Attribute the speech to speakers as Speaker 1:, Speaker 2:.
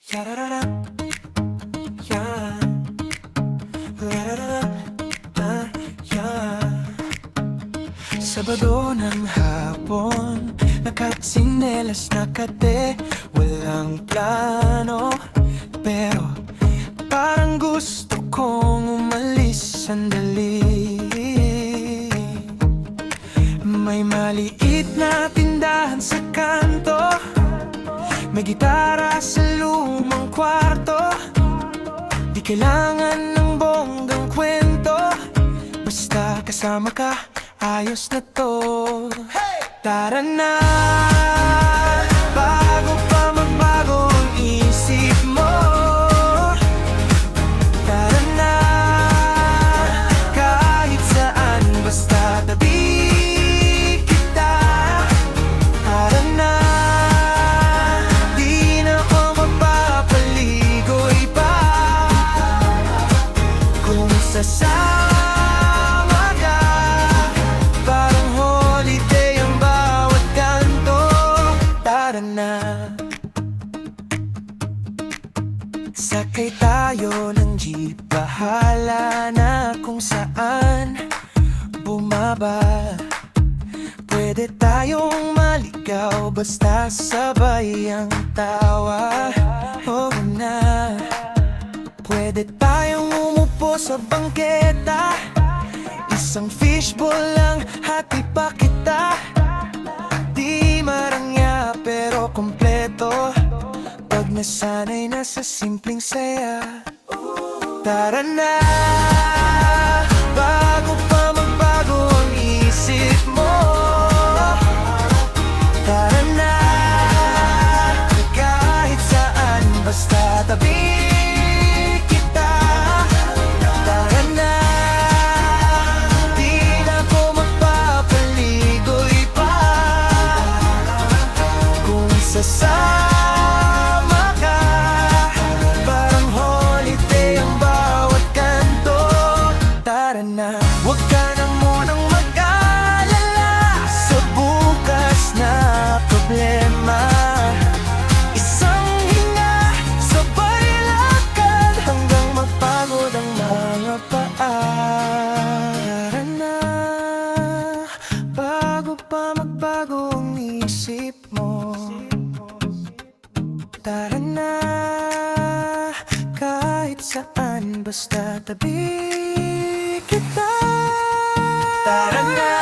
Speaker 1: Yararara, yan. Lararara, yan. Sabado ng hapon, nakatsinelas, nakate, walang plano. Pero parang gusto kong umalis sandali. May maliit na tindahan sa kanto, may gitara sa lumang kwarto. Di kailangan ng bonggang kwento, basta kasama ka, ayos na to. Tara na, bago pa magbago ang isip mo. Tara na, kahit saan, basta tabi kita. Tara na, di na ako magpapaligoy pa. Kung sasama ka, parang holiday ang bawat kanto. Tara na, sakay tayo ng jeep, bahala na kung saan bumaba. Pwede tayong maligaw, basta sabay ang tawa. Oo na, pwede tayong umupo sa bangketa, isang fishbowl lang, hati pa kita. Di marangya pero kompleto, pag nasanay na sa simpleng saya. Tara na, bago pa magbago ang isip mo. Tara na, kahit saan, basta tabi kita. Tara na, di na ako magpapaligoy pa. Kung sasama ka, parang holiday ang bawat kanto. Tara na, huwag ka na munang mag-alala sa bukas na problema. Isang hinga, sabay lakad hanggang mapagod ang mga paa. Tara na, bago pa magbago ang isip mo. Tara na, kahit saan, basta tabi kita. Tara na.